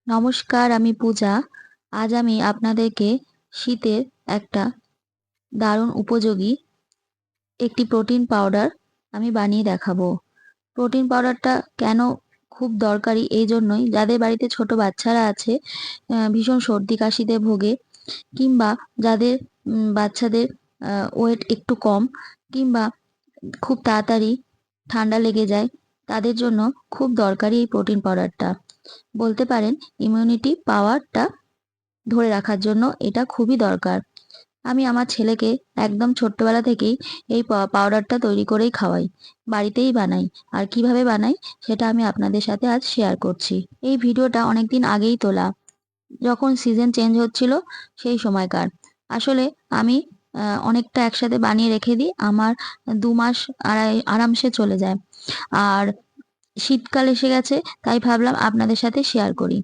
নমস্কার, আমি পূজা। আজ আমি আপনাদেরকে শীতের একটা দারুণ উপযোগী একটি প্রোটিন পাউডার আমি বানিয়ে দেখাবো। প্রোটিন পাউডারটা কেন খুব দরকারি এই জন্যই, যাদের বাড়িতে ছোট বাচ্চারা আছে, ভীষণ সর্দি কাশিতে ভোগে, কিংবা যাদের বাচ্চাদের ওয়েট একটু কম, কিংবা খুব তাড়াতাড়ি ঠান্ডা লেগে যায়, তাদের জন্য খুব দরকারি এই প্রোটিন পাউডারটা। বলতে পারেন ইমিউনিটি পাওয়ারটা ধরে রাখার জন্য এটা খুবই দরকার। আমি আমার ছেলেকে একদম ছোট্টবেলা থেকেই এই পাউডারটা তৈরি করেই খাওয়াই, বাড়িতেই বানাই। আর কিভাবে বানাই সেটা আমি আপনাদের সাথে আজ শেয়ার করছি। এই ভিডিওটা অনেকদিন আগেই তোলা, যখন সিজন চেঞ্জ হচ্ছিল সেই সময়কার। আসলে আমি অনেকটা একসাথে বানিয়ে রেখে দিই, আমার 2 মাস আরামসে চলে যায়। আর শীতকাল এসে গেছে, তাই ভাবলাম আপনাদের সাথে শেয়ার করি।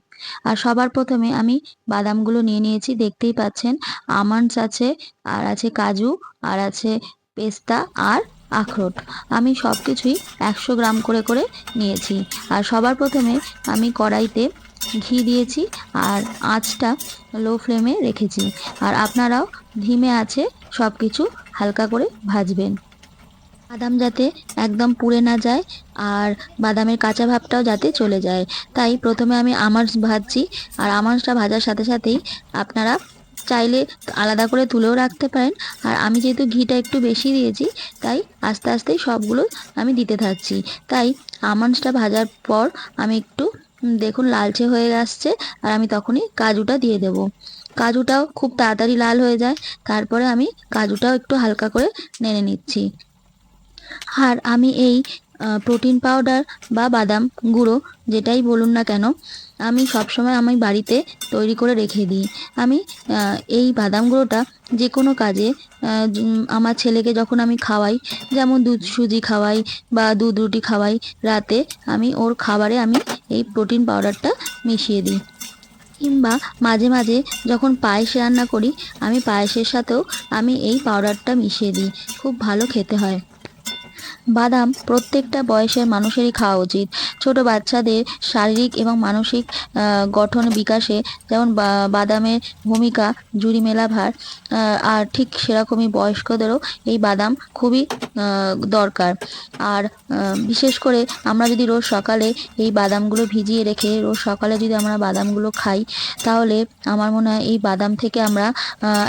আর সবার প্রথমে আমি বাদামগুলো নিয়ে নিয়েছি, দেখতেই পাচ্ছেন। আমন্ডস আছে, আর আছে কাজু, আর আছে পেস্তা, আর আখরোট। আমি সব কিছুই 100 গ্রাম করে করে নিয়েছি। আর সবার প্রথমে আমি কড়াইতে ঘি দিয়েছি, আর আঁচটা লো ফ্লেমে রেখেছি। আর আপনারাও ধিমে আছে সব কিছু হালকা করে ভাজবেন, বাদাম যাতে একদম পুড়ে না যায়, আর বাদামের কাঁচা ভাবটাও যাতে চলে যায়। তাই প্রথমে আমি আমন্ডস ভাজছি। আর আমন্ডসটা ভাজার সাথে সাথেই আপনারা চাইলে আলাদা করে তুলেও রাখতে পারেন। আর আমি যেহেতু ঘিটা একটু বেশি দিয়েছি, তাই আস্তে আস্তেই সবগুলো আমি দিতে থাকছি। তাই আমন্ডসটা ভাজার পর আমি একটু দেখুন লালচে হয়ে আসছে, আর আমি তখনই কাজুটা দিয়ে দেব। কাজুটাও খুব তাড়াতাড়ি লাল হয়ে যায়। তারপরে আমি কাজুটাও একটু হালকা করে নেড়ে নিচ্ছি। আর আমি এই প্রোটিন পাউডার বা বাদাম গুঁড়ো, যেটাই বলুন না কেন, আমি সবসময় আমি বাড়িতে তৈরি করে রেখে দিই। আমি এই বাদাম গুঁড়োটা যে কোনো কাজে, আমার ছেলেকে যখন আমি খাওয়াই, যেমন দুধ সুজি খাওয়াই বা দুধ রুটি খাওয়াই, রাতে আমি ওর খাবারে আমি এই প্রোটিন পাউডারটা মিশিয়ে দিই। কিংবা মাঝে মাঝে যখন পায়েস রান্না করি, আমি পায়েসের সাথেও আমি এই পাউডারটা মিশিয়ে দিই। খুব ভালো খেতে হয়। বাদাম প্রত্যেকটা বয়সের মানুষেরই খাওয়া উচিত। ছোট বাচ্চাদের শারীরিক এবং মানসিক গঠন বিকাশে যেমন বাদামের ভূমিকা জুড়ি মেলা ভার, আর ঠিক সেরকমই বয়স্কদেরও এই বাদাম খুবই দরকার। আর বিশেষ করে আমরা যদি রোজ সকালে এই বাদামগুলো ভিজিয়ে রেখে রোজ সকালে যদি আমরা বাদামগুলো খাই, তাহলে আমার মনে হয় এই বাদাম থেকে আমরা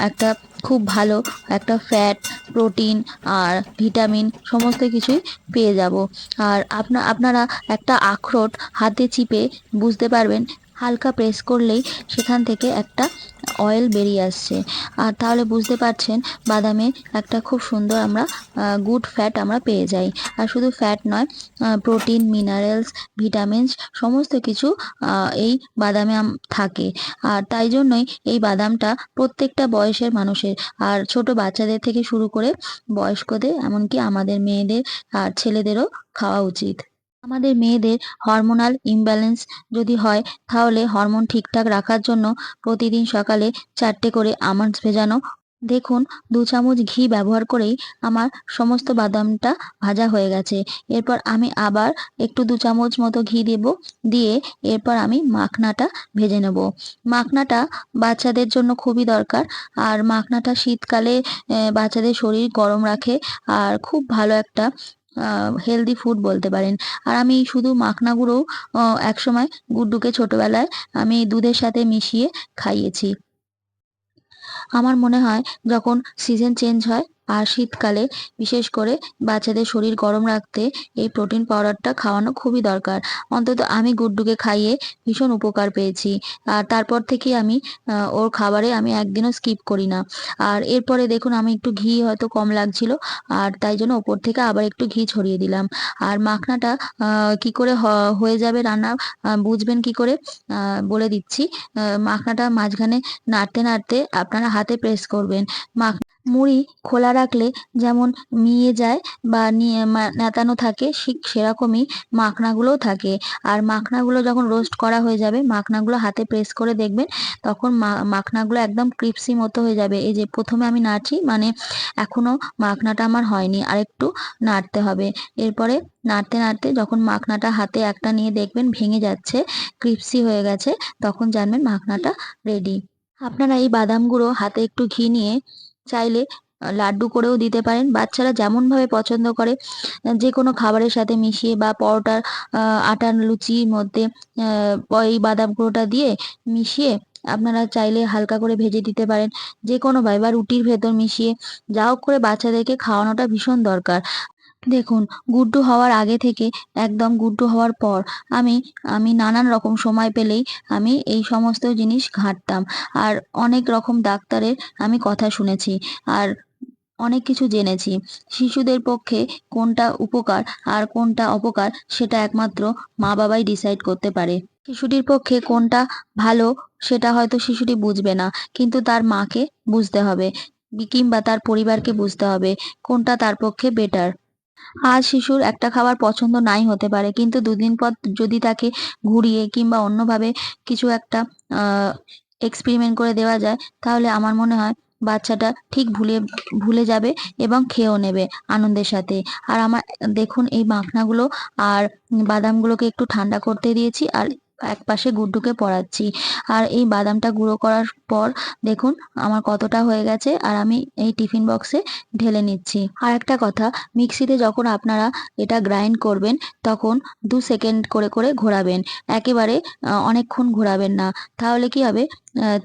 একটা খুব ভালো একটা ফ্যাট, প্রোটিন আর ভিটামিন সমস্ত কিছুই পেয়ে যাব। আর আপনারা একটা আখরোট হাতে চিপে বুঝতে পারবেন, হালকা প্রেস করলেই সেখান থেকে একটা অয়েল বেরিয়ে আসছে। আর তাহলে বুঝতে পারছেন বাদামে একটা খুব সুন্দর আমরা গুড ফ্যাট আমরা পেয়ে যাই। আর শুধু ফ্যাট নয়, প্রোটিন, মিনারেলস, ভিটামিনস সমস্ত কিছু এই বাদামে থাকে। আর তাই জন্যই এই বাদামটা প্রত্যেকটা বয়সের মানুষের, আর ছোট বাচ্চাদের থেকে শুরু করে বয়স্কদের, এমনকি আমাদের মেয়েদের আর ছেলেদেরও খাওয়া উচিত। আমাদের মেয়েদের হরমোনাল ইমব্যালেন্স যদি হয়, তাহলে হরমোন ঠিকঠাক রাখার জন্য প্রতিদিন সকালে 4টে করে আমন্ডস ভেজানো। দেখুন, 2 চামচ ঘি ব্যবহার করেই আমার সমস্ত বাদামটা ভাজা হয়ে গেছে। এরপর আমি আবার একটু 2 চামচ মতো ঘি দেব, দিয়ে এরপর আমি মাখনাটা ভেজে নেব। মাখনাটা বাচ্চাদের জন্য খুবই দরকার। আর মাখনাটা শীতকালে বাচ্চাদের শরীর গরম রাখে, আর খুব ভালো একটা হেলদি ফুড বলতে পারেন। আর আমি শুধু মাখনা গুঁড়োও একসময় গুড্ডুকে ছোটবেলায় আমি দুধের সাথে মিশিয়ে খাইয়েছি। আমার মনে হয় যখন সিজন চেঞ্জ হয় আর শীতকালে বিশেষ করে বাচ্চাদের শরীর গরম রাখতে এই প্রোটিন পাউডারটা খাওয়ানো খুবই দরকার। অন্তত আমি গুড্ডুকে খাইয়ে ভীষণ উপকার পেয়েছি। আর তারপর থেকে আমি ওর খাবারে আমি একদিনও স্কিপ করি না। আর এরপরে দেখুন, আমি একটু ঘি হয়তো কম লাগছিল, আর তাই জন্য ওপর থেকে আবার একটু ঘি ছড়িয়ে দিলাম। আর মাখনাটা কি করে হয়ে যাবে রান্না, বুঝবেন কি করে, বলে দিচ্ছি। মাখনাটা মাঝখানে নাড়তে নাড়তে আপনারা হাতে প্রেস করবেন। মুড়ি খোলা রাখলে যেমন মিয়ে যায় বা নেতানো থাকে, ঠিক সেরকমই মাখনাগুলোও থাকে। আর মাখনাগুলো যখন রোস্ট করা হয়ে যাবে, মাখনাগুলো হাতে প্রেস করে দেখবেন, তখন মাখনাগুলো একদম ক্রিপসি মতো হয়ে যাবে। এই যে প্রথমে আমি নাড়ছি, মানে এখনো মাখনাটা আমার হয়নি, আরেকটু নাড়তে হবে। এরপরে নাড়তে নাড়তে যখন মাখনাটা হাতে একটা নিয়ে দেখবেন ভেঙে যাচ্ছে, ক্রিপসি হয়ে গেছে, তখন জানবেন মাখনাটা রেডি। আপনারা এই বাদাম গুঁড়ো হাতে একটু ঘি নিয়ে চাইলে লাড্ডু করেও দিতে পারেন। বাচ্চারা যেমনভাবে পছন্দ করে, যেকোনো খাবারের সাথে মিশিয়ে বা পরোটার আটার লুচির মধ্যে এই বাদাম গুঁড়োটা দিয়ে মিশিয়ে আপনারা চাইলে হালকা করে ভেজে দিতে পারেন। যেকোনোভাবে বা রুটির ভেতর মিশিয়ে যা হোক করে বাচ্চাদেরকে খাওয়ানোটা ভীষণ দরকার। দেখুন, গুড্ডু হওয়ার আগে থেকে একদম গুড্ডু হওয়ার পর আমি আমি নানান রকম সময় পেলেই আমি এই সমস্ত জিনিস ঘাঁটতাম। আর অনেক রকম ডাক্তারের আমি কথা শুনেছি। আর অনেক কিছু জেনেছি। শিশুদের পক্ষে কোনটা উপকার আর কোনটা অপকার সেটা একমাত্র মা-বাবাই ডিসাইড করতে পারে। শিশুটির পক্ষে কোনটা ভালো সেটা হয়তো শিশুটি বুঝবে না। কিন্তু তার মাকে বুঝতে হবে, কিংবা তার পরিবারকে বুঝতে হবে কোনটা তার পক্ষে বেটার। আজ শিশুর একটা খাবার পছন্দ নাই হতে পারে, কিন্তু দুদিন পর যদি তাকে ঘুরিয়ে কিংবা অন্যভাবে কিছু একটা এক্সপেরিমেন্ট করে দেওয়া যায়, তাহলে আমার মনে হয় বাচ্চাটা ঠিক ভুলে যাবে এবং খেয়েও নেবে আনন্দের সাথে। আর আমার দেখুন, এই মাখনাগুলো আর বাদামগুলোকে একটু ঠান্ডা করতে দিয়েছি, আর একপাশে গুড্ডুকে পড়াচ্ছি। আর এই বাদামটা গুঁড়ো করার পর দেখুন আমার কতটা হয়ে গেছে, আর আমি এই টিফিন বক্সে ঢেলে নিচ্ছি। আর একটা কথা, মিক্সিতে যখন আপনারা এটা গ্রাইন্ড করবেন, তখন 2 সেকেন্ড করে করে ঘোরাবেন। একেবারে অনেকক্ষণ ঘোরাবেন না। তাহলে কি হবে,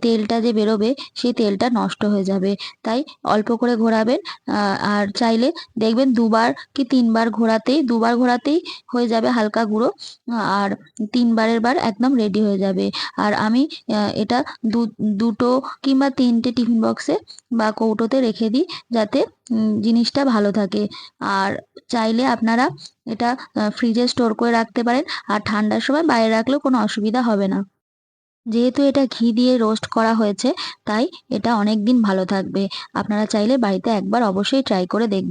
তেলটা যে বেরোবে সেই তেলটা নষ্ট হয়ে যাবে। তাই অল্প করে ঘোরাবেন। আর চাইলে দেখবেন 2 বার কি 3 বার ঘোরাতেই, 2 বার ঘোরাতেই হয়ে যাবে হালকা গুঁড়ো। আর 3 বারের বার একদম রেডি হয়ে যাবে। আর আমি এটা দুটো কিংবা 3টে টিফিন বক্সে বা কৌটোতে রেখে দিই, যাতে জিনিসটা ভালো থাকে। আর চাইলে আপনারা এটা ফ্রিজে স্টোর করে রাখতে পারেন। আর ঠান্ডার সময় বাইরে রাখলেও কোনো অসুবিধা হবে না। যেহেতু এটা ঘি দিয়ে রোস্ট করা হয়েছে, তাই এটা অনেকদিন ভালো থাকবে। আপনারা চাইলে বাড়িতে একবার অবশ্যই ট্রাই করে দেখবেন।